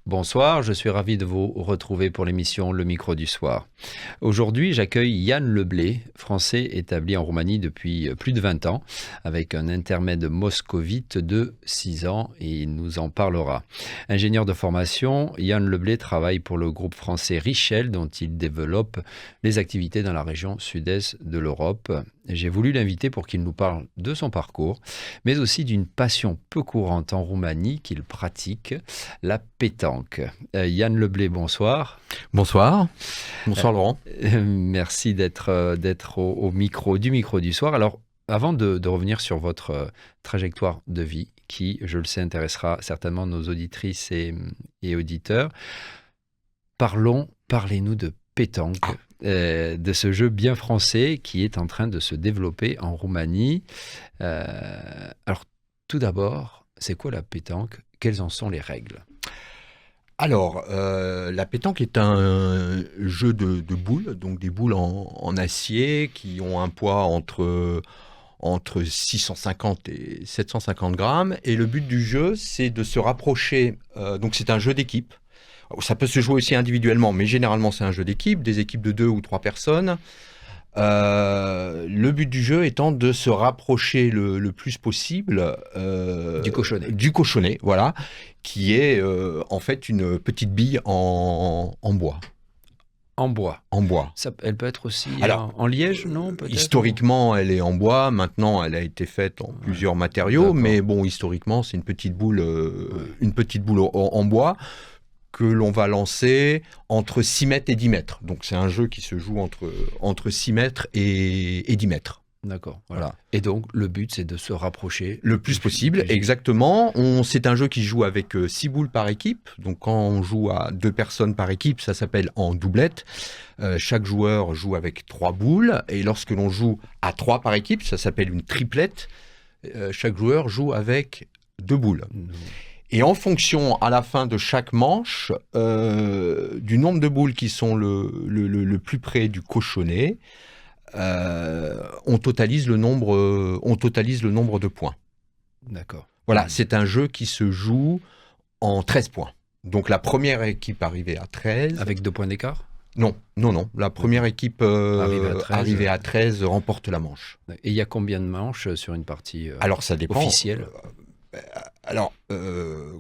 Bonsoir, je suis ravi de vous retrouver pour l'émission Le Micro du Soir. Aujourd'hui, j'accueille Yann Leblé, français établi en Roumanie depuis plus de 20 ans, avec un intermède moscovite de 6 ans, et il nous en parlera. Ingénieur de formation, Yann Leblé travaille pour le groupe français Richel, dont il développe les activités dans la région sud-est de l'Europe. J'ai voulu l'inviter pour qu'il nous parle de son parcours, mais aussi d'une passion peu courante en Roumanie qu'il pratique, la pétanque. Yann Leblé, bonsoir. Bonsoir. Bonsoir Laurent. Merci d'être au micro du soir. Alors, avant de revenir sur votre trajectoire de vie, qui, je le sais, intéressera certainement nos auditrices et auditeurs, parlez-nous de pétanque. De ce jeu bien français qui est en train de se développer en Roumanie. Alors, tout d'abord, c'est quoi la pétanque? Quelles en sont les règles? Alors, la pétanque est un jeu de boules, donc des boules en acier qui ont un poids entre 650 et 750 grammes. Et le but du jeu, c'est de se rapprocher. Donc, c'est un jeu d'équipe. Ça peut se jouer aussi individuellement, mais généralement, c'est un jeu d'équipe, des équipes de 2 ou 3 personnes. Le but du jeu étant de se rapprocher le plus possible Du cochonnet, voilà, qui est en fait une petite bille en bois. En bois. En bois. Elle peut être aussi Alors, en liège, non peut-être? Historiquement, elle est en bois. Maintenant, elle a été faite en plusieurs matériaux, D'accord. mais bon, historiquement, c'est une petite boule en bois que l'on va lancer entre 6 mètres et 10 mètres. Donc, c'est un jeu qui se joue entre 6 mètres et 10 mètres. D'accord. Voilà. Et donc, le but, c'est de se rapprocher le plus possible, exactement. C'est un jeu qui joue avec 6 boules par équipe. Donc, quand on joue à 2 personnes par équipe, ça s'appelle en doublette. Chaque joueur joue avec 3 boules. Et lorsque l'on joue à 3 par équipe, ça s'appelle une triplette. Chaque joueur joue avec 2 boules. Et en fonction, à la fin de chaque manche, du nombre de boules qui sont le plus près du cochonnet, on totalise le nombre de points. D'accord. Voilà, c'est un jeu qui se joue en 13 points. Donc la première équipe arrivée à 13... Avec 2 points d'écart? Non. La première équipe arrivée à 13 remporte la manche. Et il y a combien de manches sur une partie Alors ça dépend. Officielle?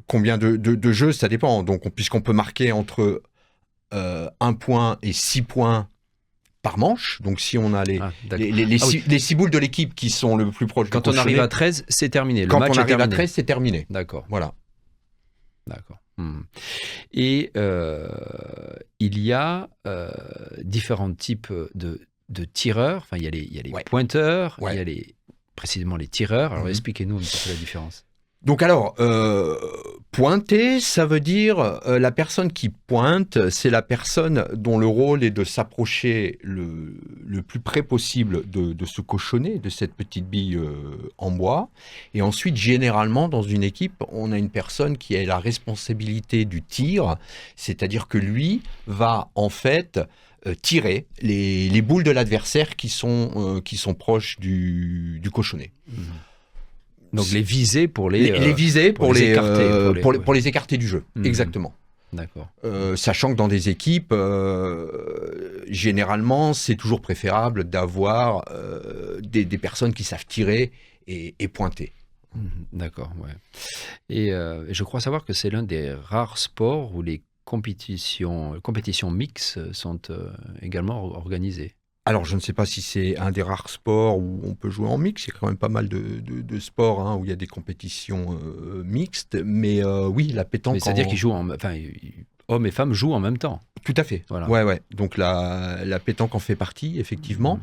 Combien de jeux, ça dépend. Donc, puisqu'on peut marquer entre 1 point et 6 points par manche. Donc, si on a les 6 boules de l'équipe qui sont le plus proche du cochonnet. Quand on arrive à 13, c'est terminé. Quand on arrive à 13, c'est terminé. D'accord. Voilà. D'accord. Et il y a différents types de tireurs. Enfin, il y a les pointeurs, il y a précisément les tireurs. Alors, expliquez-nous un petit peu la différence. Donc alors, pointer, ça veut dire la personne qui pointe, c'est la personne dont le rôle est de s'approcher le plus près possible de ce cochonnet, de cette petite bille en bois. Et ensuite, généralement, dans une équipe, on a une personne qui a la responsabilité du tir, c'est-à-dire que lui va en fait tirer les boules de l'adversaire qui sont proches du cochonnet. Donc les viser pour les écarter du jeu, exactement. D'accord. Sachant que dans des équipes, généralement, c'est toujours préférable d'avoir des personnes qui savent tirer et pointer. D'accord, ouais. Et je crois savoir que c'est l'un des rares sports où les compétitions mixtes sont également organisées. Alors, je ne sais pas si c'est un des rares sports où on peut jouer en mix. Il y a quand même pas mal de sports où il y a des compétitions mixtes. Mais oui, la pétanque... C'est-à-dire qu'ils jouent hommes et femmes jouent en même temps. Tout à fait. Voilà. Ouais. Donc, la pétanque en fait partie, effectivement.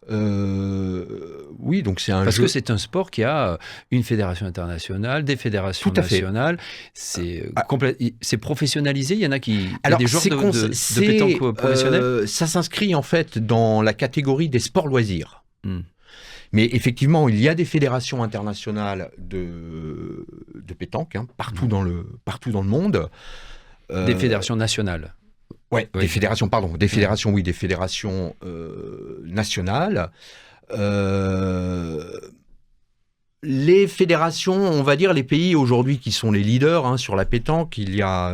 Oui, donc c'est un jeu... Parce que c'est un sport qui a une fédération internationale, des fédérations nationales. C'est professionnalisé. Il y en a qui... Alors, il y a des joueurs de pétanque professionnels. Ça s'inscrit en fait dans la catégorie des sports loisirs. Mais effectivement, il y a des fédérations internationales de pétanque partout dans le monde. Des fédérations nationales. Des fédérations nationales. les fédérations, on va dire les pays aujourd'hui qui sont les leaders sur la pétanque, il y a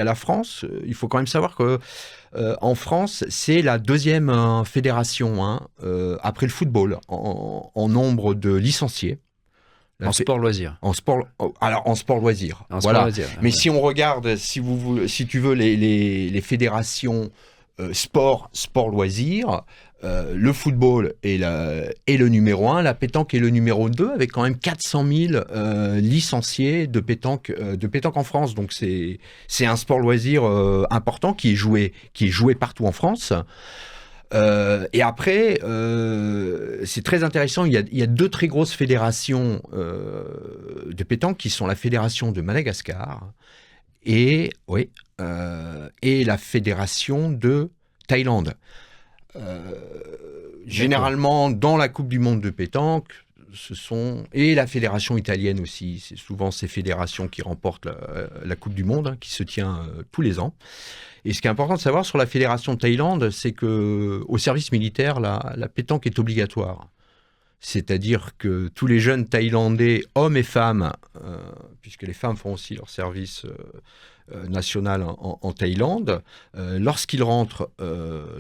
la France. Il faut quand même savoir que en France, c'est la deuxième fédération après le football en nombre de licenciés. En sport loisir. En sport loisir. En voilà. sport loisir. Mais si on regarde, si tu veux, les fédérations sport loisir, le football est le numéro 1, la pétanque est le numéro 2, avec quand même 400 000 licenciés de pétanque en France. Donc c'est un sport loisir important qui est joué partout en France. Et après, c'est très intéressant, il y a deux très grosses fédérations de pétanque qui sont la fédération de Madagascar et la fédération de Thaïlande. Généralement, dans la Coupe du Monde de pétanque, et la fédération italienne aussi, c'est souvent ces fédérations qui remportent la Coupe du Monde, qui se tient tous les ans. Et ce qui est important de savoir sur la fédération de Thaïlande, c'est qu'au service militaire, la pétanque est obligatoire. C'est-à-dire que tous les jeunes Thaïlandais, hommes et femmes, puisque les femmes font aussi leur service national en Thaïlande, lorsqu'ils rentrent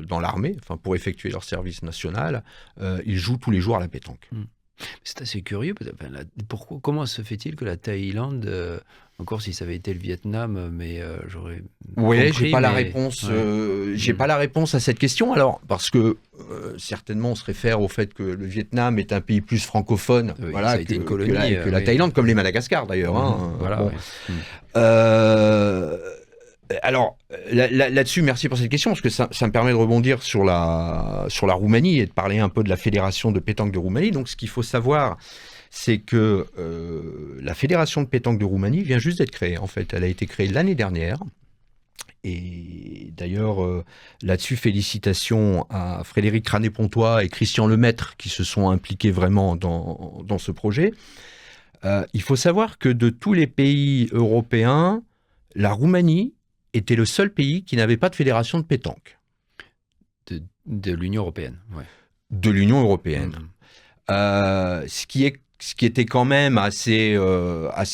dans l'armée, pour effectuer leur service national, ils jouent tous les jours à la pétanque. C'est assez curieux. Comment se fait-il que la Thaïlande, encore si ça avait été le Vietnam, mais j'aurais. Oui, j'ai pas la réponse. J'ai pas la réponse à cette question. Alors, parce que certainement, on se réfère au fait que le Vietnam est un pays plus francophone, ça a été une colonie, que la Thaïlande, comme les Madagascar d'ailleurs. Alors, là-dessus, merci pour cette question, parce que ça me permet de rebondir sur la Roumanie et de parler un peu de la fédération de pétanque de Roumanie. Donc, ce qu'il faut savoir, c'est que la fédération de pétanque de Roumanie vient juste d'être créée. En fait, elle a été créée l'année dernière. Et d'ailleurs, là-dessus, félicitations à Frédéric Crané-Pontois et Christian Lemaître qui se sont impliqués vraiment dans ce projet. Il faut savoir que de tous les pays européens, la Roumanie était le seul pays qui n'avait pas de fédération de pétanque. De l'Union européenne, ouais. De l'Union européenne. Ce qui était quand même assez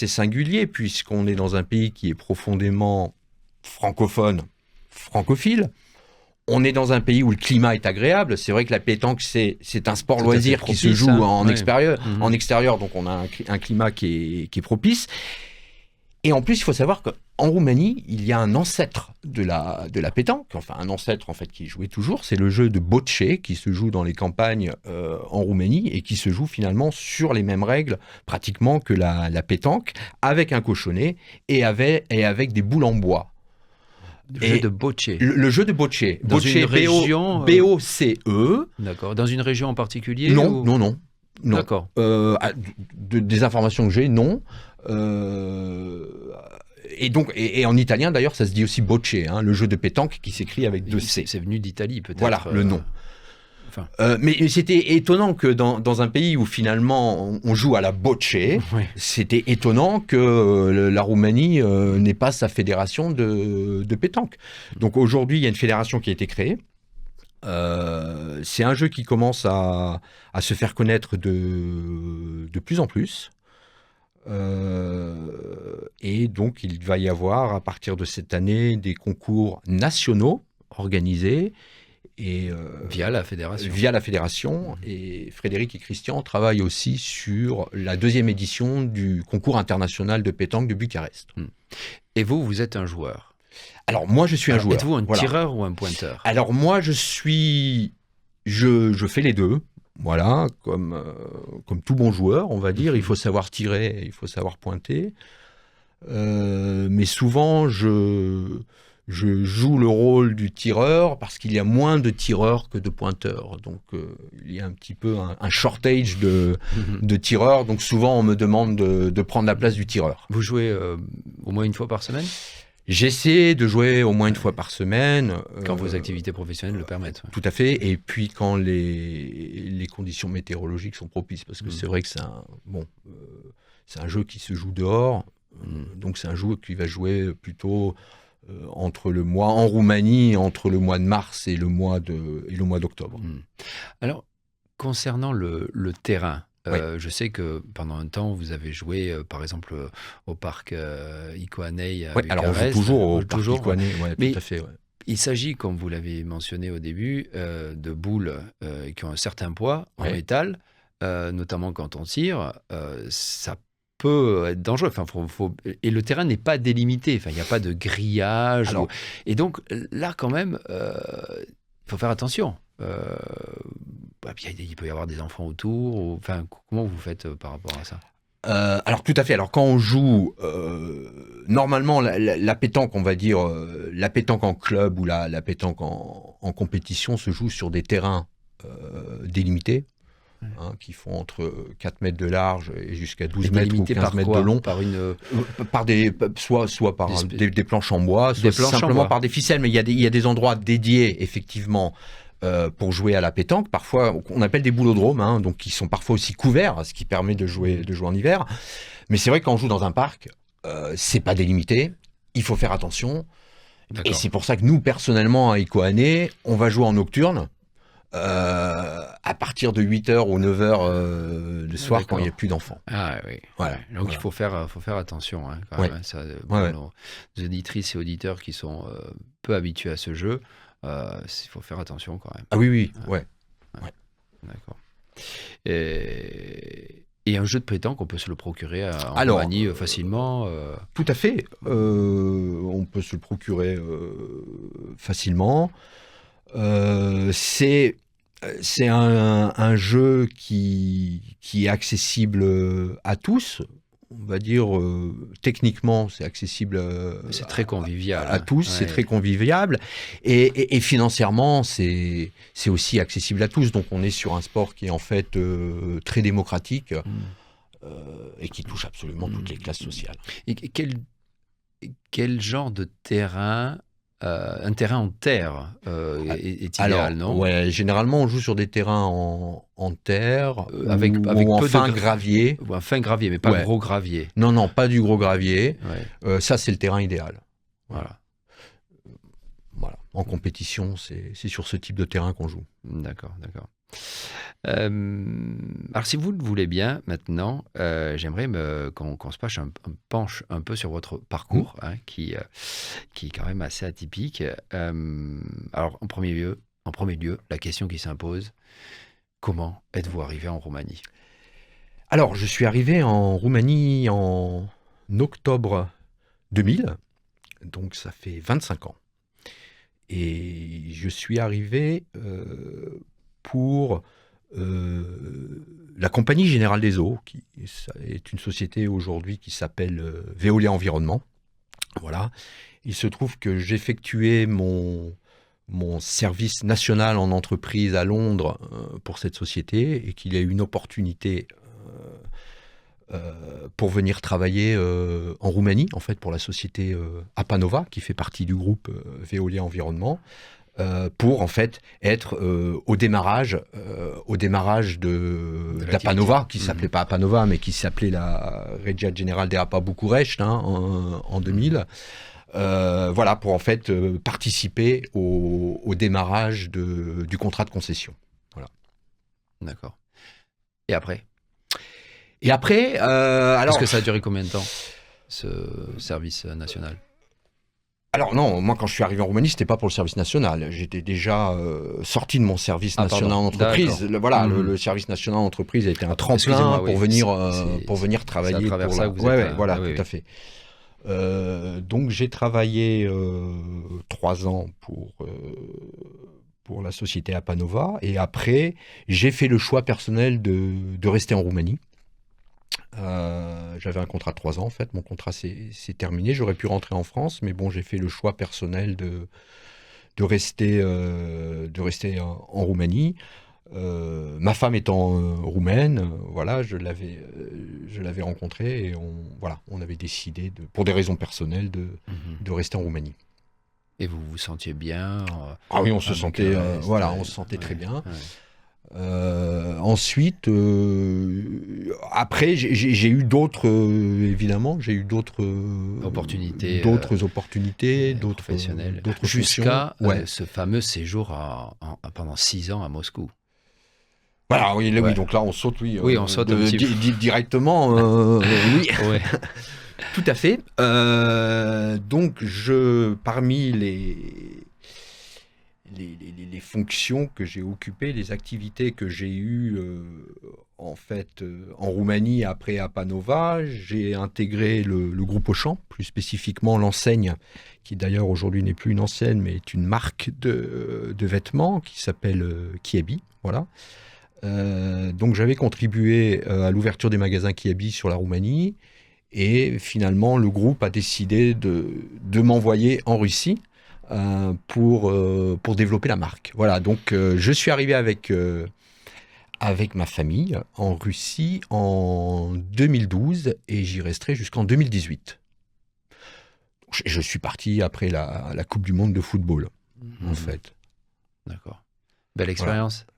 singulier, puisqu'on est dans un pays qui est profondément francophile. On est dans un pays où le climat est agréable. C'est vrai que la pétanque, c'est un sport loisir qui se joue en extérieur, donc on a un climat qui est propice. Et en plus, il faut savoir qu'en Roumanie, il y a un ancêtre de la pétanque, un ancêtre en fait qui jouait toujours, c'est le jeu de bocce qui se joue dans les campagnes en Roumanie et qui se joue finalement sur les mêmes règles pratiquement que la pétanque, avec un cochonnet et avec des boules en bois. Le jeu de bocce. Le jeu de bocce. Dans une région... B-O-C-E. D'accord. Dans une région en particulier Non. D'accord. Des informations que j'ai, non. Et en italien d'ailleurs ça se dit aussi bocce, le jeu de pétanque qui s'écrit avec deux C. C'est venu d'Italie peut-être. Voilà le nom. Mais c'était étonnant que dans un pays où finalement on joue à la bocce, c'était étonnant que la Roumanie n'ait pas sa fédération de pétanque. Donc aujourd'hui il y a une fédération qui a été créée. C'est un jeu qui commence à se faire connaître de plus en plus. Et donc il va y avoir à partir de cette année des concours nationaux organisés via la fédération. Et Frédéric et Christian travaillent aussi sur la deuxième édition du concours international de pétanque de Bucarest. Et vous êtes un joueur? Alors moi je suis un joueur. Êtes-vous un tireur ou un pointeur? Alors moi je fais les deux. Voilà, comme tout bon joueur, on va dire, il faut savoir tirer, il faut savoir pointer. Mais souvent, je joue le rôle du tireur parce qu'il y a moins de tireurs que de pointeurs. Donc, il y a un petit peu un shortage de tireurs. Donc, souvent, on me demande de prendre la place du tireur. Vous jouez au moins une fois par semaine ? J'essaie de jouer au moins une fois par semaine. Quand vos activités professionnelles le permettent. Tout à fait. Et puis quand les conditions météorologiques sont propices. Parce que c'est vrai que c'est un jeu qui se joue dehors. Donc c'est un jeu qui va jouer plutôt en Roumanie, entre le mois de mars et le mois d'octobre. Alors, concernant le terrain, Je sais que pendant un temps, vous avez joué, par exemple, au parc Ikoanei à Oui, alors on joue Bucarest. toujours au Toujours, parc Ikoanei, ouais, Mais tout à fait. Ouais. il s'agit, comme vous l'avez mentionné au début, de boules qui ont un certain poids en Ouais. métal, notamment quand on tire. Ça peut être dangereux. Enfin, et le terrain n'est pas délimité. Enfin, il n'y a pas de grillage. Alors, Et donc, là, quand même, il faut faire attention. Puis il peut y avoir des enfants autour. Enfin, comment vous faites par rapport à ça? alors tout à fait. Alors quand on joue, normalement la pétanque, on va dire, la pétanque en club ou la pétanque en compétition se joue sur des terrains délimités, qui font entre 4 mètres de large et jusqu'à 12 mètres ou 15 mètres de long. Par une... Par soit par des planches en bois, soit planches en simplement bois. par des ficelles. Mais il y a des endroits dédiés, effectivement, pour jouer à la pétanque, parfois on appelle des boulodromes, donc qui sont parfois aussi couverts, ce qui permet de jouer en hiver. Mais c'est vrai que quand on joue dans un parc, c'est pas délimité, il faut faire attention. D'accord. Et c'est pour ça que nous, personnellement, à Ikoanei, on va jouer en nocturne à partir de 8h ou 9h le soir, quand il n'y a plus d'enfants. Ah oui. Voilà. Donc il faut faire attention, quand Ouais. même, ça, Ouais. nos auditrices et auditeurs qui sont peu habitués à ce jeu. Il faut faire attention quand même. Ah oui, ouais. D'accord. Et un jeu de pétanque, on peut se le procurer en Alors, Roumanie facilement. Tout à fait. On peut se le procurer facilement. C'est un jeu qui est accessible à tous. On va dire, techniquement, c'est accessible c'est très convivial. à tous, c'est très convivial. Et financièrement, c'est aussi accessible à tous. Donc on est sur un sport qui est en fait très démocratique et qui touche absolument toutes les classes sociales. Et quel genre de terrain, un terrain en terre est idéal, non? Ouais, généralement on joue sur des terrains en terre avec ou en peu fin de gravier. Ou un fin gravier, mais pas Ouais. gros gravier. Non, pas du gros gravier. Ouais. Ça, c'est le terrain idéal. Voilà. En compétition, c'est sur ce type de terrain qu'on joue. D'accord. Alors, si vous le voulez bien, maintenant, j'aimerais qu'on se penche un peu sur votre parcours, qui est quand même assez atypique. Alors, en premier lieu, la question qui s'impose, comment êtes-vous arrivé en Roumanie? Alors, je suis arrivé en Roumanie en octobre 2000, donc ça fait 25 ans. Et je suis arrivé pour la Compagnie Générale des Eaux, qui est une société aujourd'hui qui s'appelle Veolia Environnement. Voilà. Il se trouve que j'effectuais mon service national en entreprise à Londres pour cette société et qu'il y a eu une opportunité pour venir travailler en Roumanie, en fait, pour la société Apanova, qui fait partie du groupe Veolia Environnement, pour en fait être au démarrage d'Apanova, qui s'appelait pas Apanova, mais qui s'appelait la Regia Generale de Apa Bucuresti en 2000. Voilà, pour en fait participer au démarrage du contrat de concession. Voilà. D'accord. Et après? Alors... Parce que ça a duré combien de temps, ce service national? Alors non, moi quand je suis arrivé en Roumanie, c'était pas pour le service national. J'étais déjà sorti de mon service national en entreprise. Le service national en entreprise a été un tremplin pour venir travailler. C'est à travers ça que vous êtes... êtes... Voilà, tout à fait. Donc j'ai travaillé 3 ans pour la société Apanova, et après j'ai fait le choix personnel de rester en Roumanie. J'avais un contrat de 3 ans en fait, mon contrat s'est terminé, j'aurais pu rentrer en France, mais bon, j'ai fait le choix personnel de rester en Roumanie. Ma femme étant roumaine, voilà, je l'avais rencontrée et on avait décidé pour des raisons personnelles de rester en Roumanie. Et vous vous sentiez bien? Ah oui, on se sentait très bien. Ouais. Ensuite, après, j'ai eu d'autres, évidemment, opportunités, d'autres professionnelles, d'autres jusqu'à ce fameux séjour pendant 6 ans à Moscou. Voilà, oui, Ouais. donc là on saute, Oui, on saute un petit peu. directement, oui, Ouais. tout à fait. Donc parmi les fonctions que j'ai occupées, les activités que j'ai eues en fait en Roumanie après Apanova, j'ai intégré le groupe Auchan, plus spécifiquement l'enseigne, qui d'ailleurs aujourd'hui n'est plus une enseigne, mais est une marque de vêtements qui s'appelle Kiabi. Voilà. Donc j'avais contribué à l'ouverture des magasins Kiabi sur la Roumanie et finalement le groupe a décidé de m'envoyer en Russie pour développer la marque. Voilà, donc je suis arrivé avec ma famille en Russie en 2012 et j'y resterai jusqu'en 2018. Je suis parti après la Coupe du Monde de football, en fait. D'accord. Belle expérience. Voilà.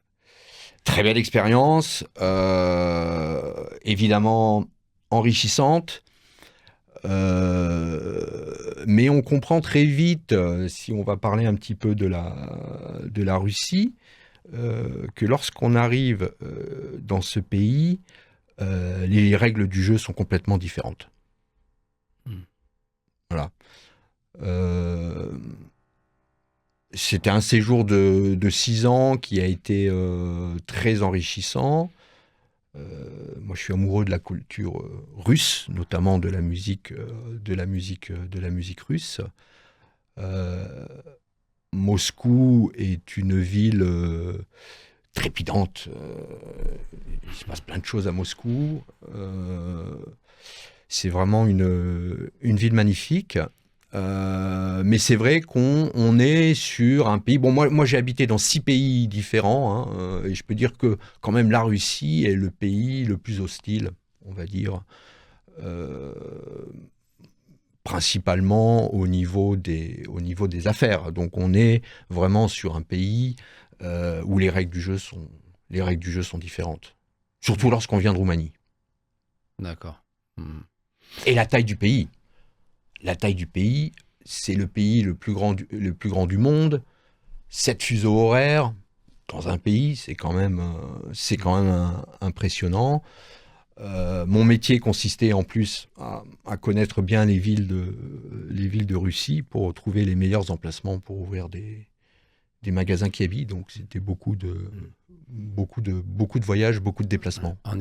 Très belle expérience, évidemment enrichissante, mais on comprend très vite, si on va parler un petit peu de la Russie, que lorsqu'on arrive dans ce pays, les règles du jeu sont complètement différentes. Voilà. C'était un séjour de 6 ans qui a été très enrichissant. Moi, je suis amoureux de la culture russe, notamment de la musique russe. Moscou est une ville trépidante. Il se passe plein de choses à Moscou. C'est vraiment une ville magnifique. Mais c'est vrai qu'on est sur un pays... Bon, moi j'ai habité dans 6 pays différents, hein, et je peux dire que quand même la Russie est le pays le plus hostile, on va dire, principalement au niveau des affaires. Donc on est vraiment sur un pays où les règles du jeu sont différentes. Surtout lorsqu'on vient de Roumanie. D'accord. Et la taille du pays. La taille du pays, c'est le pays le plus grand du monde. 7 fuseaux horaires dans un pays, c'est quand même impressionnant. Mon métier consistait en plus à connaître bien les villes de Russie pour trouver les meilleurs emplacements pour ouvrir des magasins Kiabi. Donc c'était beaucoup de voyages, beaucoup de déplacements. En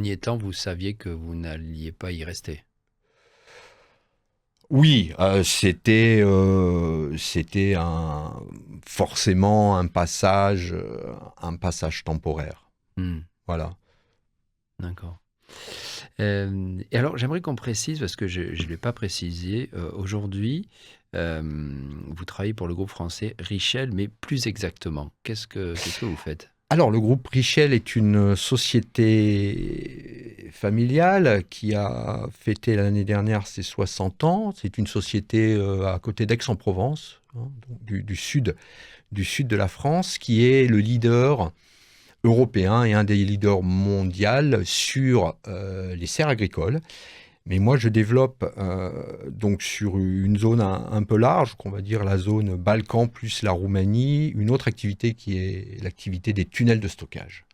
y étant, vous saviez que vous n'alliez pas y rester. Oui, c'était forcément un passage temporaire. Voilà. D'accord. Et alors, j'aimerais qu'on précise, parce que je ne l'ai pas précisé, aujourd'hui, vous travaillez pour le groupe français Richel, mais plus exactement, qu'est-ce que vous faites ? Alors, le groupe Richel est une société familiale qui a fêté l'année dernière ses 60 ans. C'est une société à côté d'Aix-en-Provence, hein, du sud de la France, qui est le leader européen et un des leaders mondiaux sur les serres agricoles. Mais moi, je développe donc sur une zone un peu large, qu'on va dire la zone Balkan plus la Roumanie, une autre activité qui est l'activité des tunnels de stockage.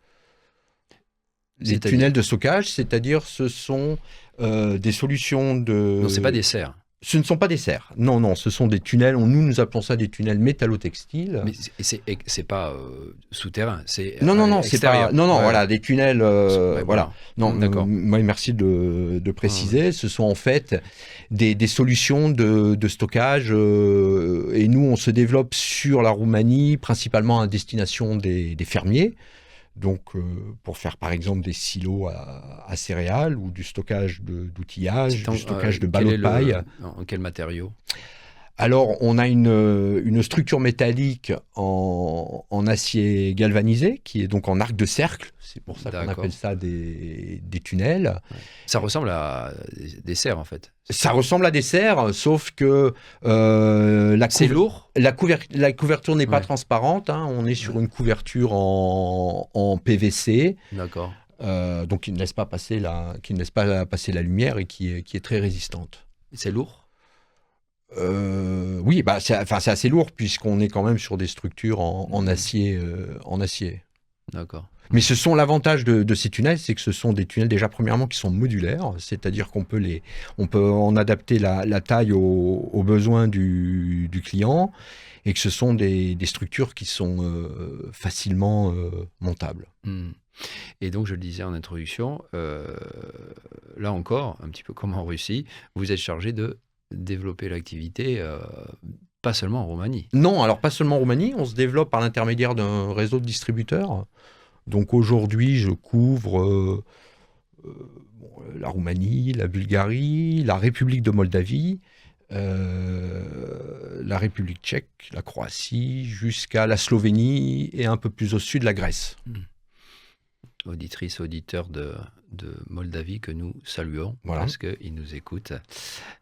Les tunnels de stockage, c'est-à-dire ce sont des solutions de... Non, c'est pas des serres. Ce ne sont pas des serres. Non, ce sont des tunnels. Nous appelons ça des tunnels métallo-textiles. Mais c'est pas souterrain, c'est Non, c'est pas. Non, ouais. Voilà, des tunnels. Ouais, voilà. Non, d'accord. Merci de préciser. Ouais. Ce sont en fait des solutions de stockage. Et nous, on se développe sur la Roumanie, principalement à destination des fermiers. Donc, pour faire par exemple des silos à céréales ou du stockage d'outillage, du stockage de ballots de paille. En quel matériau ? Alors, on a une structure métallique en acier galvanisé, qui est donc en arc de cercle. C'est pour ça qu'on appelle ça des tunnels. Ouais. Ça ressemble à des serres, en fait. Ça ressemble à des serres, sauf que c'est lourd. La couverture n'est pas transparente. Hein. On est sur une couverture en PVC. D'accord. Donc, qui ne laisse pas passer la lumière et qui est très résistante. C'est lourd ? Oui, c'est assez lourd puisqu'on est quand même sur des structures en acier. D'accord. Mais l'avantage de ces tunnels, c'est que ce sont des tunnels déjà premièrement qui sont modulaires, c'est-à-dire qu'on peut en adapter la taille aux besoins du client, et que ce sont des structures qui sont facilement montables. Et donc, je le disais en introduction, là encore, un petit peu comme en Russie, vous êtes chargé de développer l'activité, pas seulement en Roumanie. Non, alors pas seulement en Roumanie, on se développe par l'intermédiaire d'un réseau de distributeurs. Donc aujourd'hui, je couvre la Roumanie, la Bulgarie, la République de Moldavie, la République tchèque, la Croatie, jusqu'à la Slovénie et un peu plus au sud, la Grèce. Auditrices, auditeurs de Moldavie que nous saluons, Voilà. Parce qu'ils nous écoutent.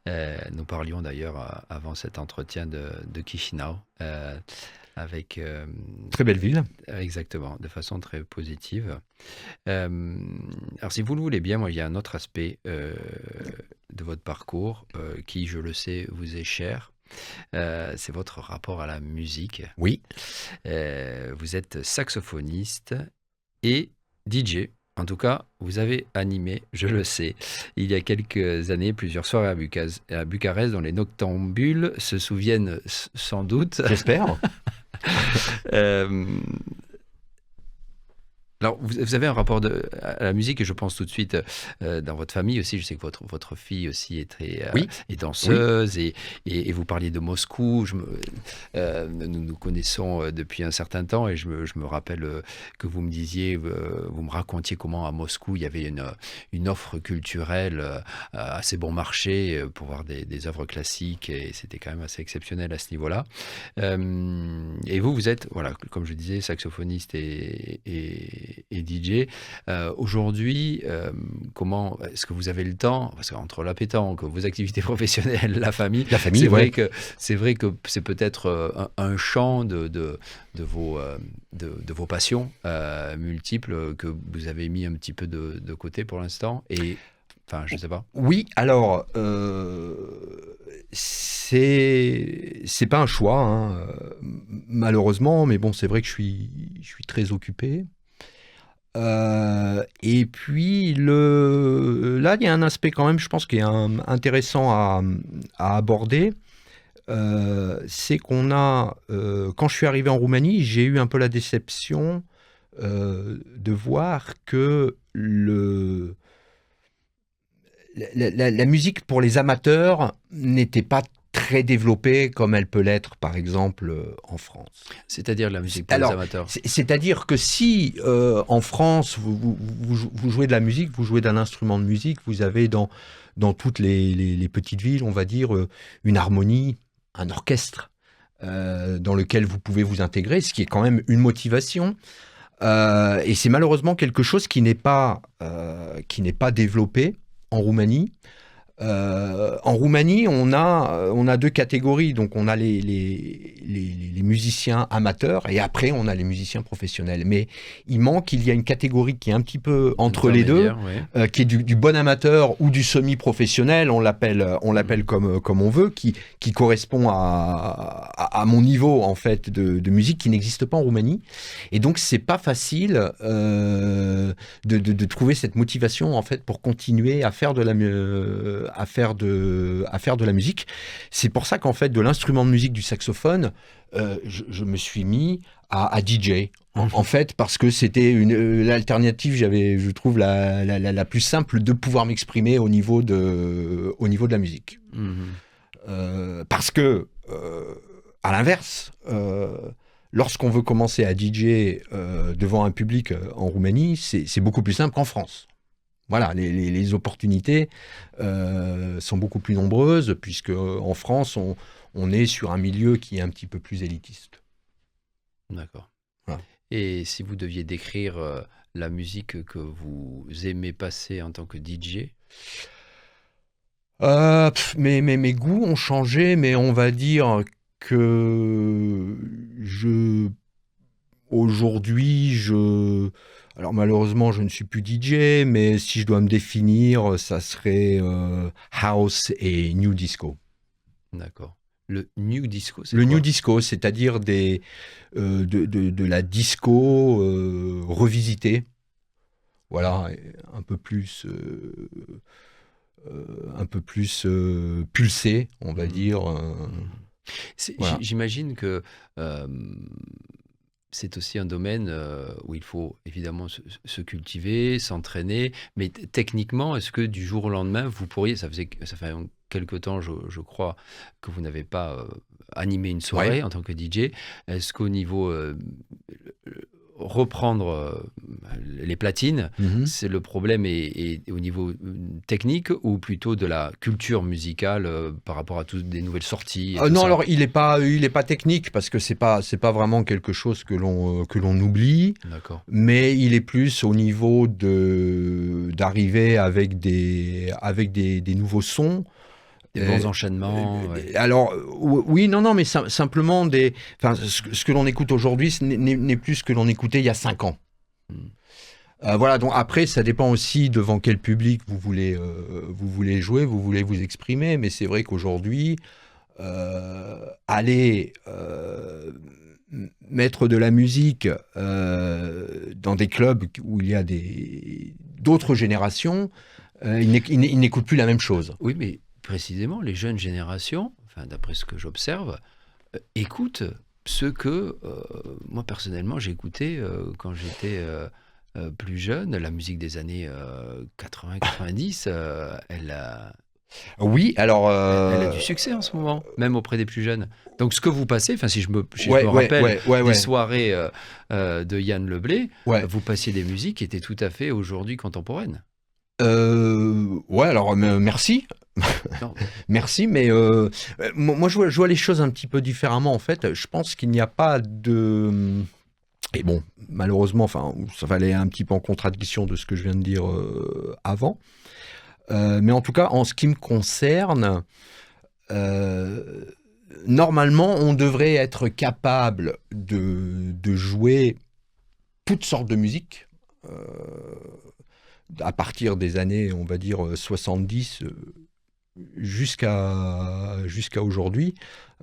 Nous parlions d'ailleurs avant cet entretien de Chisinau, avec... Très belle ville. Exactement, de façon très positive. Alors si vous le voulez bien, moi il y a un autre aspect de votre parcours qui, je le sais, vous est cher. C'est votre rapport à la musique. Oui. Vous êtes saxophoniste et DJ. En tout cas, vous avez animé, je le sais, il y a quelques années, plusieurs soirées à Bucarest, dont les noctambules se souviennent sans doute. J'espère. Alors, vous avez un rapport à la musique, et je pense tout de suite dans votre famille aussi. Je sais que votre fille aussi est est danseuse, oui. et vous parliez de Moscou. Nous nous connaissons depuis un certain temps, et je me rappelle que vous me disiez, vous me racontiez comment à Moscou il y avait une offre culturelle assez bon marché pour voir des œuvres classiques, et c'était quand même assez exceptionnel à ce niveau-là. Et vous êtes, voilà, comme je disais, saxophoniste et DJ. Aujourd'hui, comment est-ce que vous avez le temps, parce qu'entre la pétanque, vos activités professionnelles, la famille, c'est vrai que c'est peut-être un champ de vos passions multiples que vous avez mis un petit peu de côté pour l'instant, et enfin, je sais pas. Oui, alors c'est pas un choix, hein, malheureusement, mais bon, c'est vrai que je suis très occupé. Et puis là, il y a un aspect quand même, je pense, qui est intéressant à aborder. C'est qu'on a, quand je suis arrivé en Roumanie, j'ai eu un peu la déception de voir que la musique pour les amateurs n'était pas très développée comme elle peut l'être, par exemple, en France. C'est-à-dire la musique pour les amateurs. C'est-à-dire que si, en France, vous jouez de la musique, vous jouez d'un instrument de musique, vous avez dans toutes les petites villes, on va dire, une harmonie, un orchestre, dans lequel vous pouvez vous intégrer, ce qui est quand même une motivation. Et c'est malheureusement quelque chose qui n'est pas développé en Roumanie. En Roumanie, on a deux catégories. Donc, on a les musiciens amateurs, et après, on a les musiciens professionnels. Mais il y a une catégorie qui est un petit peu entre les deux, oui. Qui est du bon amateur ou du semi-professionnel, on l'appelle comme on veut, qui correspond à mon niveau, en fait, de musique, qui n'existe pas en Roumanie. Et donc, c'est pas facile de trouver cette motivation, en fait, pour continuer à faire de la musique. C'est pour ça qu'en fait, de l'instrument de musique du saxophone, je me suis mis à DJ. En fait, parce que c'était l'alternative, je trouve, la plus simple de pouvoir m'exprimer au niveau de la musique. Parce que, à l'inverse, lorsqu'on veut commencer à DJ devant un public en Roumanie, c'est beaucoup plus simple qu'en France. Voilà, les opportunités sont beaucoup plus nombreuses, puisque en France, on est sur un milieu qui est un petit peu plus élitiste. D'accord. Voilà. Et si vous deviez décrire la musique que vous aimez passer en tant que DJ ? Mes goûts ont changé, mais on va dire que aujourd'hui, alors malheureusement, je ne suis plus DJ, mais si je dois me définir, ça serait house et new disco. D'accord. Le new disco, c'est Le quoi? new disco, c'est-à-dire de la disco revisitée. Voilà, et un peu plus pulsée, on va Mmh. dire. Voilà. J'imagine que c'est aussi un domaine où il faut évidemment se cultiver, s'entraîner, mais techniquement, est-ce que du jour au lendemain, vous pourriez, ça fait quelque temps, je crois, que vous n'avez pas animé une Ouais. soirée en tant que DJ, est-ce qu'au niveau reprendre les platines, Mhm. c'est le problème est au niveau technique ou plutôt de la culture musicale par rapport à toutes des nouvelles sorties et tout Non, ça? alors il est pas technique parce que c'est pas vraiment quelque chose que l'on oublie, D'accord. mais il est plus au niveau d'arriver avec des nouveaux sons. Des bons enchaînements, ouais. Alors oui, non, mais simplement enfin, ce que l'on écoute aujourd'hui n'est plus ce que l'on écoutait il y a 5 ans. Mm. Voilà, donc après, ça dépend aussi devant quel public vous voulez jouer, vous voulez vous exprimer, mais c'est vrai qu'aujourd'hui, aller mettre de la musique dans des clubs où il y a d'autres générations, ils n'écoutent plus la même chose. Oui, mais précisément, les jeunes générations, enfin, d'après ce que j'observe, écoutent ce que moi personnellement j'ai écouté quand j'étais plus jeune. La musique des années 80-90, Oui, alors... elle a du succès en ce moment, même auprès des plus jeunes. Donc ce que vous passez, enfin si je me ouais, rappelle ouais. des soirées de Yann Leblé, Ouais. vous passiez des musiques qui étaient tout à fait aujourd'hui contemporaines. Ouais, alors merci. Non. Merci, mais moi je vois les choses un petit peu différemment en fait. Je pense qu'il n'y a pas de... Et bon, malheureusement, enfin, ça va aller un petit peu en contradiction de ce que je viens de dire avant. Mais en tout cas, en ce qui me concerne, normalement, on devrait être capable de jouer toutes sortes de musique à partir des années, on va dire, 70 jusqu'à aujourd'hui,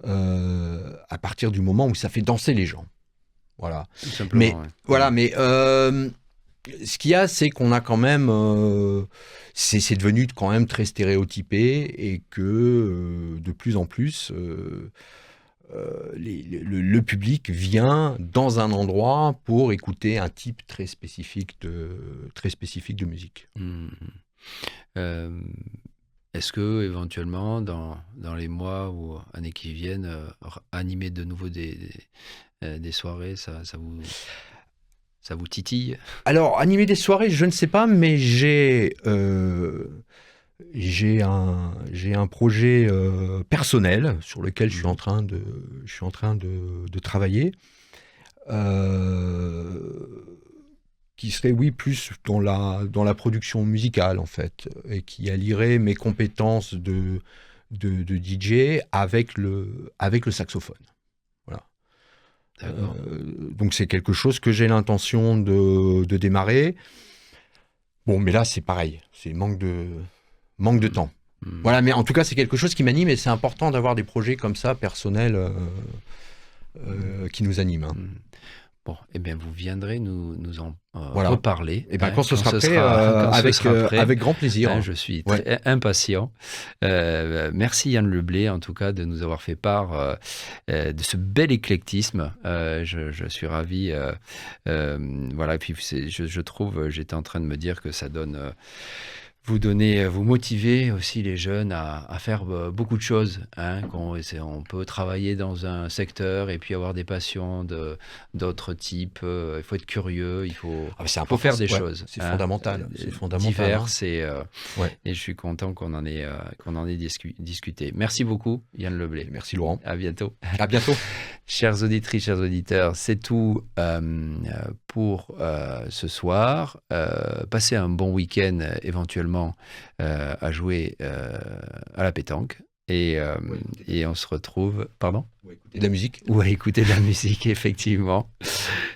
à partir du moment où ça fait danser les gens. Voilà. Tout simplement, Mais, ouais. voilà, mais ce qu'il y a, c'est qu'on a quand même... c'est devenu quand même très stéréotypé et que de plus en plus, le public vient dans un endroit pour écouter un type très spécifique de musique. Mmh. Est-ce que éventuellement, dans les mois ou années qui viennent, animer de nouveau des soirées, ça vous titille? Alors, animer des soirées, je ne sais pas, mais j'ai un projet personnel sur lequel je suis en train de travailler, qui serait, oui, plus dans la production musicale, en fait, et qui allierait mes compétences de DJ avec le saxophone. Voilà. Donc c'est quelque chose que j'ai l'intention de démarrer. Bon, mais là, c'est pareil, c'est manque de temps. Voilà, mais en tout cas, c'est quelque chose qui m'anime et c'est important d'avoir des projets comme ça, personnels, qui nous animent. Hein. Bon, eh bien, vous viendrez nous en Voilà. reparler. Et ben, quand ce sera prêt, avec grand plaisir. Hein, je suis très impatient. Merci Yann Leblé, en tout cas, de nous avoir fait part de ce bel éclectisme. Je suis ravi. Voilà, et puis je trouve, j'étais en train de me dire que ça donne... vous motivez aussi les jeunes à faire beaucoup de choses. Hein, on peut travailler dans un secteur et puis avoir des passions d'autres types. Il faut être curieux, il faut faire des choses. C'est fondamental. C'est fondamental. Diverses et je suis content qu'on en ait discuté. Merci beaucoup, Yann Leblé. Merci, Laurent. À bientôt. À bientôt. Chères auditrices, chers auditeurs, c'est tout pour ce soir. Passez un bon week-end éventuellement à jouer à la pétanque et on se retrouve... Pardon ? Ou à écouter de la musique. Ou à écouter de la musique, effectivement.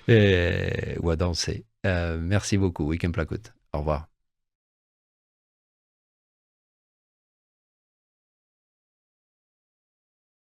Ou à danser. Merci beaucoup. Week-end Placoute. Au revoir.